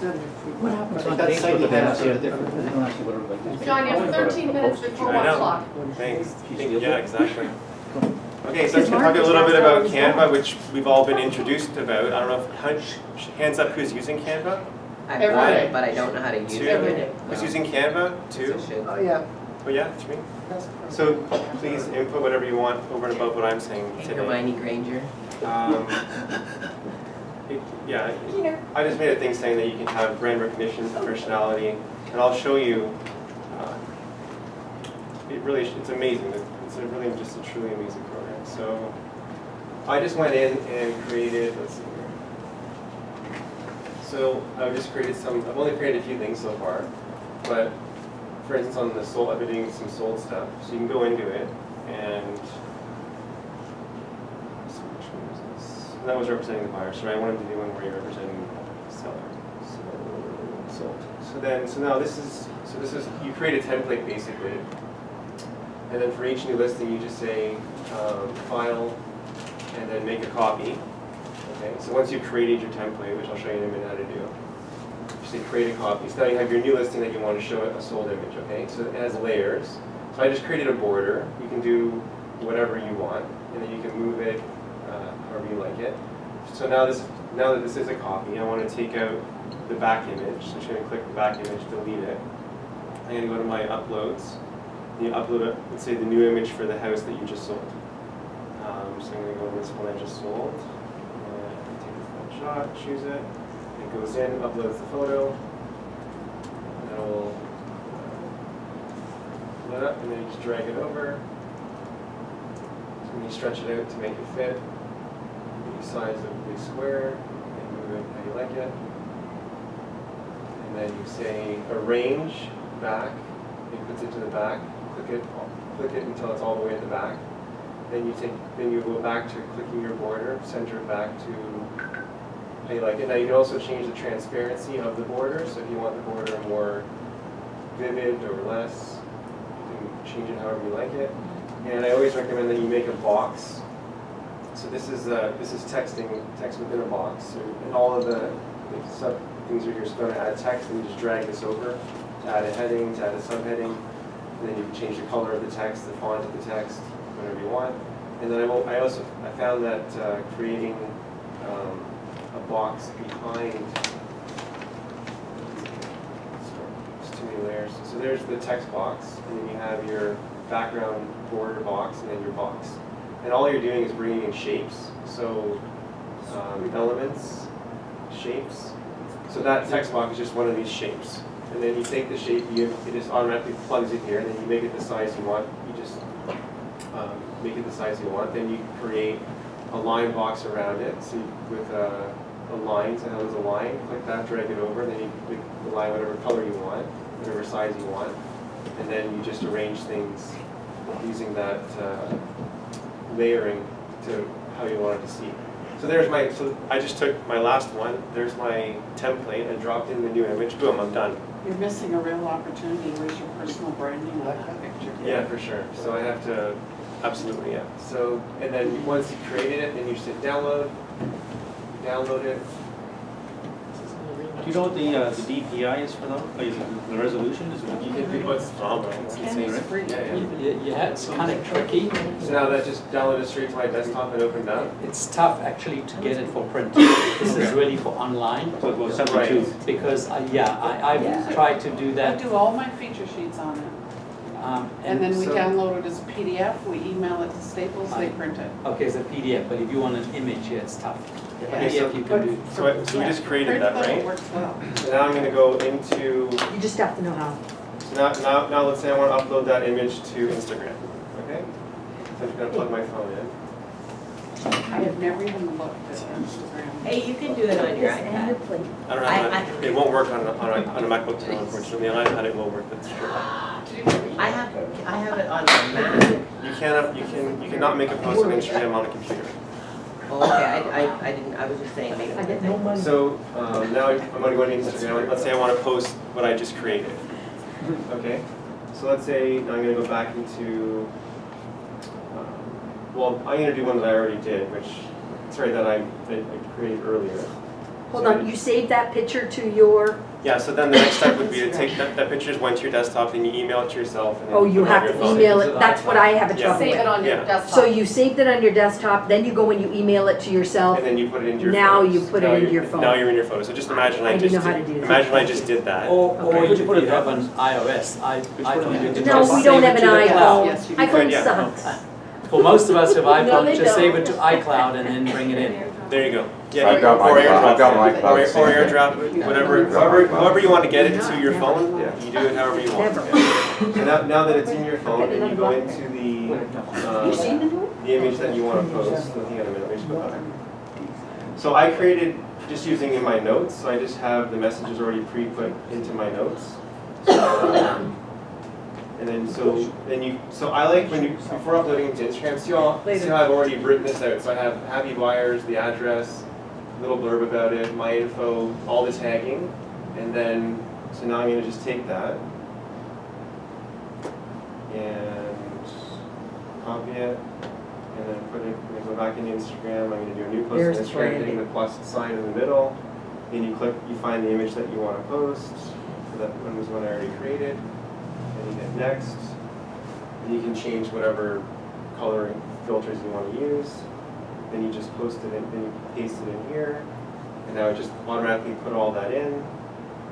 What happened? I think that's slightly different. John, you have 13 minutes before I 1 know. o'clock. Thanks. Yeah, exactly. Okay, so I'm just going to talk a little bit about Canva, which we've all been introduced about. I don't know if, hands up who's using Canva? I've Every got day. it, but I don't know how to use Two. it. Every day. Who's using Canva? Two? Oh, yeah. Oh yeah, three? That's So please input whatever you want over and above what I'm saying Hey, today. Hermione Granger. Yeah, I just made a thing saying that you can have brand recognition, personality, and I'll show you. It's amazing. It's a really just a truly amazing program. So I just went in and created. Let's see here. So I've just created some. I've only created a few things so far, but for instance, on the sold, I've been doing some sold stuff. So you can go into it and. And that was representing the buyer, so I wanted to do one where you're representing the seller. So now this is you create a template basically, and then for each new listing you just say file, and then make a copy. Okay. So once you've created your template, which I'll show you in a minute how to do, you say create a copy. So now you have your new listing that you want to show a sold image. Okay. So it has layers. So I just created a border. You can do whatever you want, and then you can move it however you like it. So now that this is a copy, I want to take out the back image. So I'm just going to click the back image, delete it. I'm going to go to my uploads. And you upload it, let's say the new image for the house that you just sold. So I'm going to go to this one I just sold. And take the front shot, choose it. It goes in, uploads the photo. And then we'll load up, and then you just drag it over. And you stretch it out to make it fit. The size of the square, and move it how you like it. And then you say arrange back. It puts it to the back. Click it until it's all the way at the back. Then you go back to clicking your border, center it back to how you like it. Now you can also change the transparency of the border. So if you want the border more vivid or less, you can change it however you like it. And I always recommend that you make a box. So this is text within a box. So and all of the sub things are you're just going to add text, and you just drag this over to add a heading, to add a subheading, and then you can change the color of the text, the font of the text, whatever you want. And then I found that creating a box behind. There's too many layers. So there's the text box, and then you have your background border box, and then your box. And all you're doing is bringing in shapes, so elements, shapes. So that text box is just one of these shapes. And then you take the shape, it just automatically plugs it here, and then you make it the size you want. You just make it the size you want. Then you create a line box around it, so with a line, so how is a line, click that, drag it over, and then you make the line whatever color you want, whatever size you want. And then you just arrange things using that layering to how you want it to see. So I just took my last one, there's my template, and dropped in the new image, boom, I'm done. You're missing a real opportunity. Where's your personal branding on that picture? Yeah, for sure. So I have to, absolutely, yeah. So, and then once you created it, then you just hit download, download it. Do you know what the DPI is for that? Is it the resolution? Is it It's phenomenal, it's insane, Candy's right? free. Yeah. It's kind of tricky. So now that just downloaded straight to my desktop and opened up. It's tough actually to get it for print. This is really for online. So it was Right. 72. Because, I've tried to do I that. do all my feature sheets on it. And then we So- download it as a PDF, we email it to Staples, they print it. Okay, it's a PDF, but if you want an image, yeah, it's tough. Okay, so- PDF you can do. So we just created that, Printable right? works well. So now I'm going to go into, You just have to know how. so now let's say I want to upload that image to Instagram, okay? So I'm just going to plug my phone in. I have never even looked at Instagram. Hey, you can do it on your Yes, and the iPad. plate. I don't have it won't work on a MacBook Pro, unfortunately. On iPad it will work, that's true. I have it on my Mac. You cannot make a post on Instagram on a computer. Oh, okay, I didn't, I was just saying, make I it get no money. So now I'm going to go into Instagram. Let's say I want to post what I just created. Okay. So let's say I'm going to go back into. Well, I'm going to do one that I already did, that I created earlier. Hold on, you saved that picture to your, Yeah, so then the next step would be to take that picture went to your desktop, and you email it to yourself. And then oh, you put it on have your to phone. email it, that's what I have a Yeah. trouble Save it with. on your Yeah. desktop. So you saved it on your desktop, then you go and you email it to yourself. And then you put it into your Now photos. you put it Now into you're- your phone. Now you're in your photos. So just imagine I I didn't just know how did, to do that. imagine I just did that. Or Okay. if you have an iOS, iPhone, you can No, just we save don't it have to an the cloud. Yes, you iPhone. could, iPhone yeah. sucks. For most of us who have No, iPhone, they just don't. save it to iCloud and then bring it in. There you go. I've got my or cloud- I've got my AirDrop, cloud or saved. AirDrop, whatever, I've got my cloud however you want to get it saved. to your phone. Yeah. You do it however you want. Never. Yeah. So now that it's in your phone, and you go into the image that you want to post. Hang on a minute, let me just go back. So I created just using in my notes. So I just have the messages already pre-put into my notes. And then so I like when you before uploading it to Instagram, see how I've already written this out. So I have happy buyers, the address, little blurb about it, my info, all the tagging, and then so now I'm going to just take that and copy it, and then put it. I'm going to go back into Instagram. I'm going to do a new post There's on Instagram, branding. hitting the plus sign in the middle. Then you click, you find the image that you want to post. So that one was one I already created. Then you hit next. And you can change whatever coloring filters you want to use. Then you just post it in, then you paste it in here. And now it just automatically put all that in.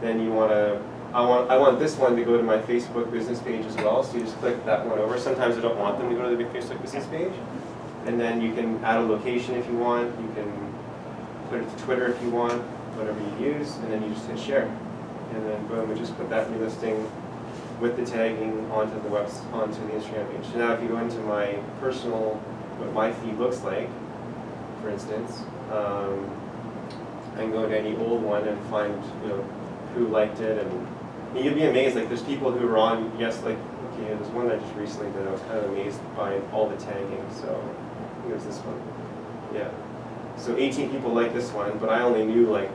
Then you want to, I want this one to go to my Facebook business page as well. So you just click that one over. Sometimes I don't want them to go to the Facebook business page. And then you can add a location if you want. You can put it to Twitter if you want, whatever you use. And then you just hit share. And then boom, we just put that new listing with the tagging onto the Instagram page. So now if you go into my personal, what my feed looks like, for instance, I can go to any old one and find, who liked it, and you'd be amazed. Like there's people who are on, like okay, there's one I just recently did. I was kind of amazed by all the tagging. So I think it was this one. Yeah. So 18 people liked this one, but I only knew like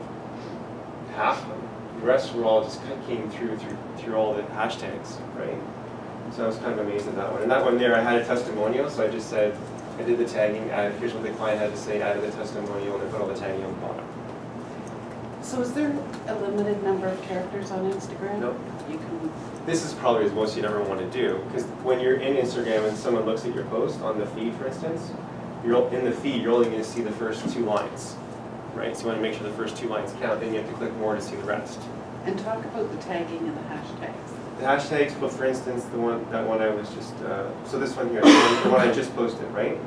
half of them. The rest were all just kind of came through all the hashtags, right? So I was kind of amazed at that one. And that one there, I had a testimonial, so I just said, I did the tagging, added, here's what the client had to say, added the testimonial, and I put all the tagging on the bottom. So is there a limited number of characters on Instagram? Nope. You can, This is probably as most you'd ever want to do, because when you're in Instagram and someone looks at your post on the feed, for instance, in the feed, you're only going to see the first 2 lines, right? So you want to make sure the first 2 lines count, then you have to click more to see the rest. and talk about the tagging and the hashtags. The hashtags, but for instance, that one I was just, so this one here, the one I just posted, right?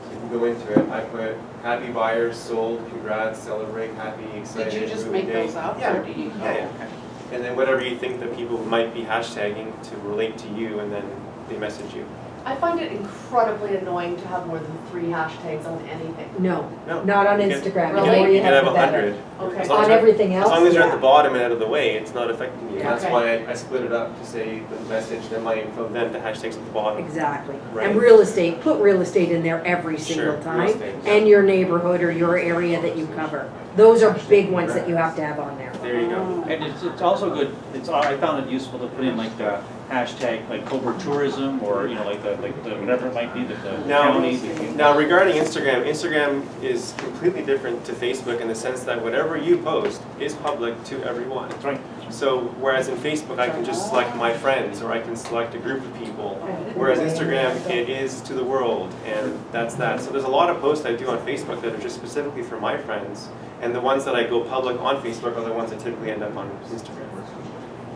So you can go into it, I put happy buyers, sold, congrats, celebrate, happy, excited. Did you just movie make day. those up? Yeah, Or do you? yeah, yeah. Oh, okay. And then whatever you think that people might be hashtagging to relate to you, and then they message you. I find it incredibly annoying to have more than 3 hashtags on anything. No, No. not on You can- Instagram. Really? The more You you can have the better. 100. Okay. As long as On you're- everything else, As long as you're at yeah. the bottom and out of the way, it's not affecting you. Yeah. That's why I split it up to say the message, then my info, then the hashtags at the bottom. Exactly. Right. And real estate, put real estate in there every Sure, single real time. estate. And your neighborhood or your area that you cover. Those are big ones that you have to have on there. There you go. Oh. And it's also good, I found it useful to put in like the hashtag, like Cobra Tourism, or, like the whatever it might be, the county. Now regarding Instagram, Instagram is completely different to Facebook in the sense that whatever you post is public to everyone. That's right. So whereas in Facebook I can just select my friends or I can select a group of people, whereas Instagram it is to the world, and that's that. So there's a lot of posts I do on Facebook that are just specifically for my friends, and the ones that I go public on Facebook are the ones that typically end up on Instagram.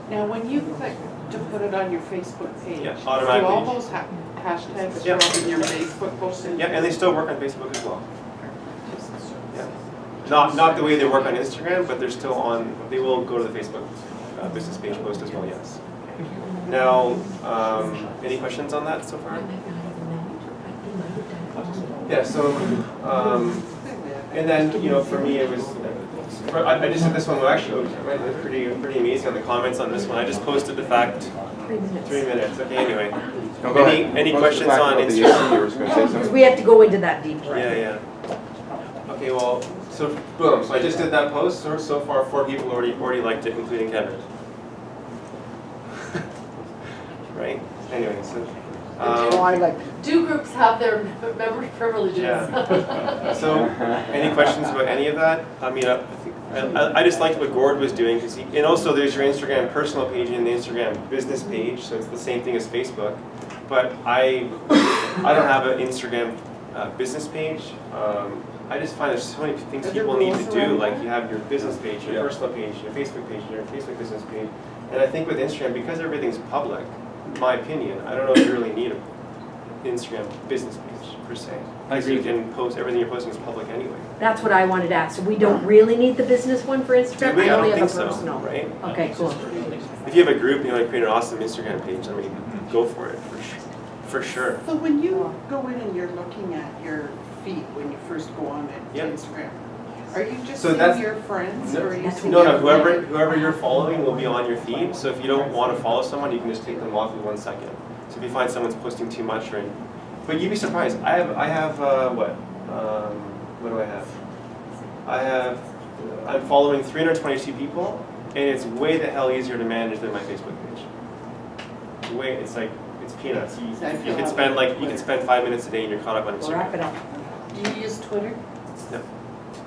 Now, when you click to put it on your Facebook page, Yeah, do automatically. all those hashtags Yeah. show up in your Facebook post? Yeah, and they still work on Facebook as well. Yeah. Not the way they work on Instagram, but they're still on, they will go to the Facebook business page post as well, yes. Now, any questions on that so far? Yeah, so, and then, for me, it was, I just did this one, actually, it was pretty amazing on the comments on this one. I just posted the fact, 3 minutes, okay, anyway. No, go ahead. Any What's the questions fact on about the Instagram? AC? You were just gonna say Because something? we have to go into that deeper. Yeah. Okay, well, so boom, so I just did that post, so far 4 people already liked it, including Kevin. Right? Anyway, so I like. Do groups have their member privileges? Yeah. So, any questions about any of that? I mean, I just liked what Gord was doing, because and also there's your Instagram personal page and the Instagram business page, so it's the same thing as Facebook. But I don't have an Instagram business page. I just find there's so many things Are there people need rules to do. around Like that? you have your business page, your personal page, your Facebook page, your Facebook business page. And I think with Instagram, because everything's public, in my opinion, I don't know if you really need an Instagram business page per se. I Because agree you with you. can post, everything you're posting is public anyway. That's what I wanted to ask. So we don't really need the business one for Instagram? Do we? I I only don't have think a so, personal. right? Okay, cool. If you have a group and you want to create an awesome Instagram page, I mean, go for it, for sure. So when you go in and you're looking at your feed when you first go on it, Yep. Instagram, are you just So seeing that's- your friends or are you That's seeing? No, everybody? whoever you're following will be on your feed, so if you don't want to follow someone, you can just take them off in 1 second. So if you find someone's posting too much but you'd be surprised, what do I have? I'm following 322 people, and it's way the hell easier to manage than my Facebook page. It's peanuts. You can spend 5 minutes a day and you're caught up on We'll wrap it Instagram. up. Do you use Twitter? No.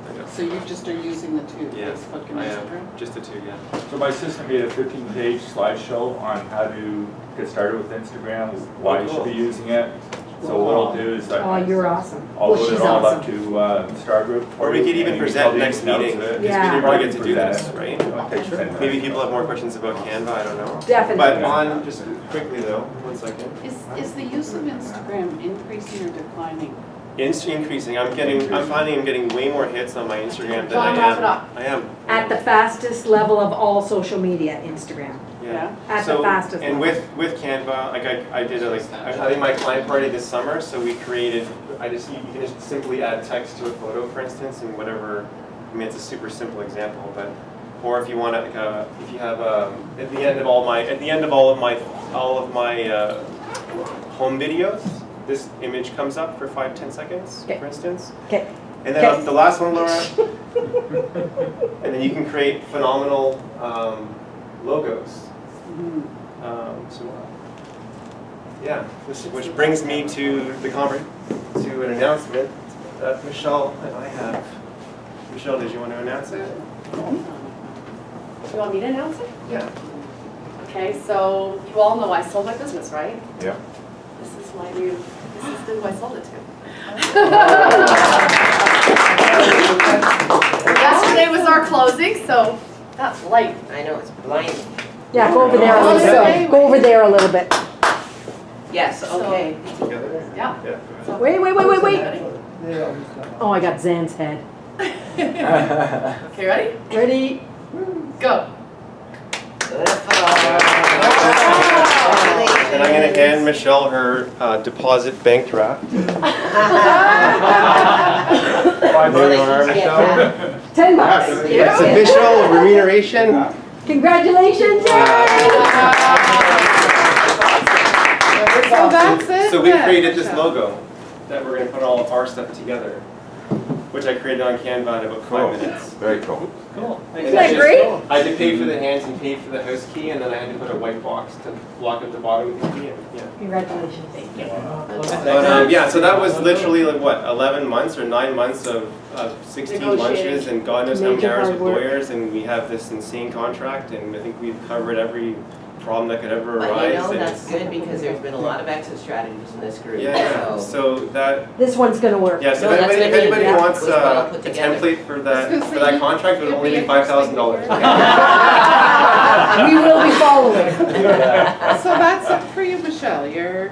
I don't. So you just are using the two, Yeah, Facebook and I Instagram? am, just the two, yeah. So my sister made a 15-page slideshow on how to get started with Instagram, why you should be using it. So what I'll do is Oh, you're awesome. I'll Well, load she's it all up awesome. to Star Group. Or we could even and you can present tell the next ins and outs meeting, of it. because Yeah. we didn't really get to do this, right? It takes 10 minutes. Maybe people have more questions about Canva, I don't know. Definitely. But just quickly though, 1 second. Is the use of Instagram increasing or declining? Increasing, I'm finding I'm getting way more hits on my Instagram than I John, wrap am. it up. I am. At the fastest level of all social media, Instagram. Yeah. At the So, fastest and level. with Canva, like I did I think my client party this summer, so we created, you can just simply add text to a photo, for instance, and whatever, I mean, it's a super simple example, but, or if you want to, if you have, at the end of all of my home videos, this image comes up for 5-10 seconds, Okay. for instance. Okay. And then Okay. the last one, Laura, and then you can create phenomenal logos. Yeah, which brings me to to an announcement that Michelle and I have. Michelle, did you want to announce it? You want me to announce it? Yeah. Okay, so you all know I sold my business, right? Yeah. This is who I sold it to. Yesterday was our closing, so that's light. I know, it's blinding. Yeah, go over there a little bit. Go over there a little bit. Yes, okay. Together? Yeah. Yeah. Wait. Oh, I got Zan's head. Okay, ready? Ready? Go. And I'm going to hand Michelle her deposit bank draft. There you are, Michelle. $10. It's official remuneration. Congratulations, So that's it So we then, created this Michelle. logo that we're going to put all of our stuff together, which I created on Canva in about 5 minutes. Very cool. Cool. And Isn't that it's just- great? I had to pay for the hands and pay for the house key, and then I had to put a white box to block up the bottom of the key. And, yeah. Congratulations. Thank you. But, yeah, so that was literally like what, 11 months or 9 months of 16 Negotiating. lunches and God knows how many Major hours hard with work. lawyers, and we have this insane contract, and I think we've covered every problem that could ever arise. But you know, and that's it's- good because there's been a lot of exit strategies in this group, Yeah, so. so that, This one's gonna work. yeah, so No, if that's anybody, what I mean, if anybody yeah. wants It was well a put together. template for I was that gonna say, contract, it would it'd only be be $5,000. We will be following. So that's it for you, Michelle. You're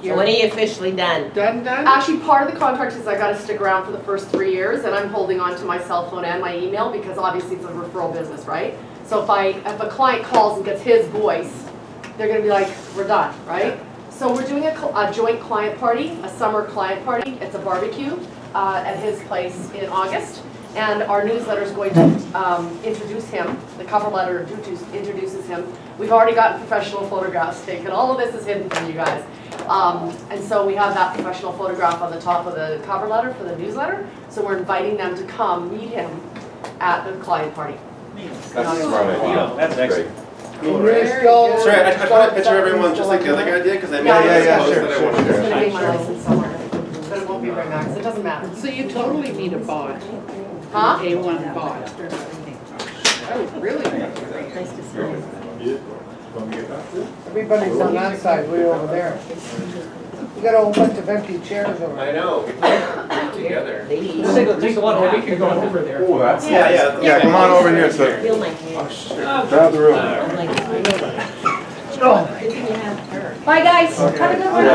So when are you officially done? done? Actually, part of the contract is I gotta stick around for the first 3 years, and I'm holding on to my cell phone and my email, because obviously it's a referral business, right? So if a client calls and gets his voice, they're gonna be like, we're done, right? So we're doing a joint client party, a summer client party. It's a barbecue at his place in August. And our newsletter is going to introduce him. The cover letter introduces him. We've already gotten professional photographs taken. All of this is hidden from you guys. And so we have that professional photograph on the top of the cover letter for the newsletter. So we're inviting them to come meet him at the client party. That's a smart idea. That's excellent. Sorry, I just want to picture everyone just like the other guy did, because I made Yeah, this yeah, post that I wanted to It's gonna be share. my license somewhere, but it won't be right now, 'cause it doesn't matter. So you totally need a bot, Huh? A1 bot. Oh, really? Everybody's on that side, way over there. You got a whole bunch of empty chairs over I know, we put it together. Take the one where we can go over there. Oh, that's. Yeah, come on over here, so. Feel my hand. Grab the room. I'm like, good thing you have her. Bye, guys. Have a good one.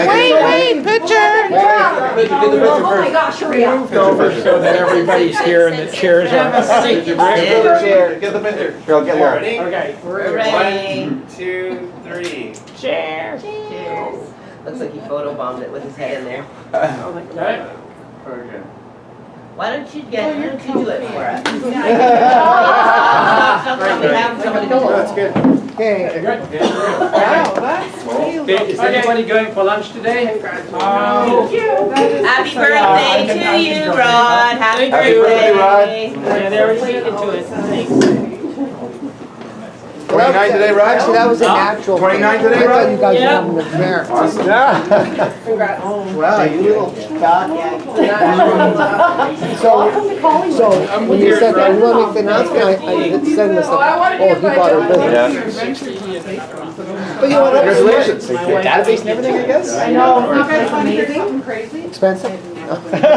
Wait, picture! Oh my gosh, hurry up. Moved over so that everybody's here and the chairs are synced. Chair, get the picture. Here, I'll get Laura. Ready? Okay. We're ready. 1, 2, 3. Cheers. Cheers. Looks like he photobombed it with his head in there. Okay. Why don't you do it for us? That's good. Okay, Wow, that's really. Is anybody going for lunch today? Thank you. That is Happy exciting. birthday to you, Rod. Happy Happy birthday, Rod. birthday. Yeah, they're related to it. 29 today, Rod? actually, that was a natural. 29 today, I thought Rod? you guys were Yeah. having a fair. Awesome. Yeah. Wow, you little cock. So, when you said that, you want to make the announcement, I did send this, oh, he bought her business. But you want to. Congratulations. Database and everything, I guess? I know, you guys want to hear something crazy? Expensive? Yeah.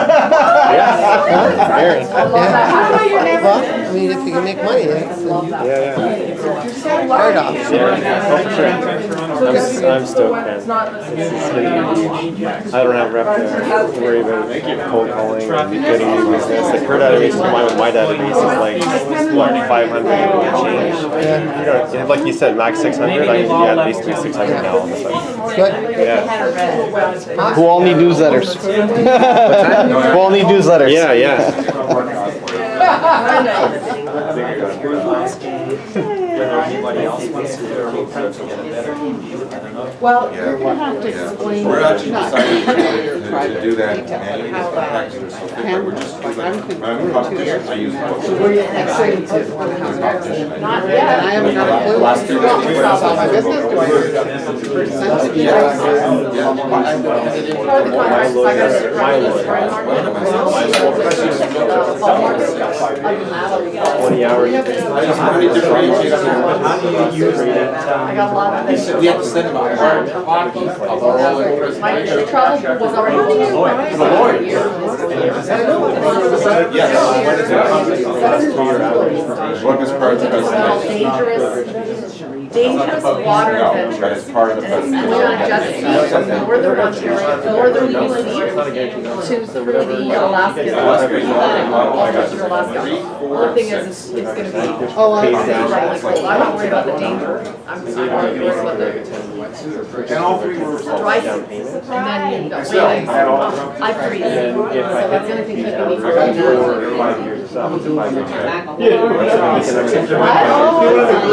Very. How about your neighbor? Well, I mean, if you can make money, that's hard off. I'm stoked, man. I don't have rep to worry about cold calling and getting new business. Like her database combined with my database is like, what, 500 and change. You know, like you said, max 600, I usually add at least 600 now on the site. Good. Yeah. Who all need newsletters? Who all need newsletters? Yeah, yeah. Well, you're gonna have to explain. We're actually not deciding private to do that detail, manually, how but actually there's so quick, we're cameras, just like do I'm that. thinking I'm we're 2 competition, years. I use So were you excited to want to have that? Not yet. I haven't got a clue. Last two Well, days. it's all my business, do I hear percentage? Part of the contract is I gotta stick around this for an hour. 20 hours. How many differentiators? I got a lot of things. We have to send them a hard copy of our own My presentation. trouble was already. For the lawyers. Yes. What is part of the presentation? Dangerous water No, adventures. that is part of the And we presentation. on jet skis from northern Ontario, northern BC to through the Alaskan. Alaska. The thing is, it's gonna be Oh, I really cold. I'm not worried about the danger. I'm worried about the And all three were. dry season. And then you don't wait. I freeze. So that's the only thing keeping me from doing that. 5 years of stuff, it's a 5-year trip. Oh,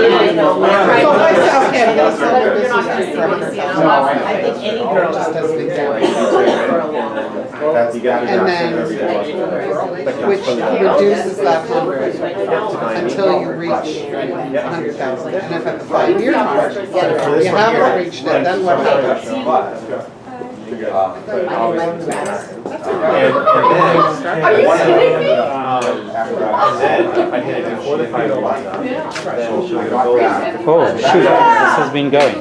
yeah, I know. Right. So I said, okay, You're that's what I was not gonna see what you see. And I think any girl just does big damage. You got And then, which reduces that number until you reach 100,000. And if at the 5-year mark, you haven't reached it, then what happens? Are you kidding me? Then I hit it before the 5 years. Then she'll go back. Oh, shoot, this has been going.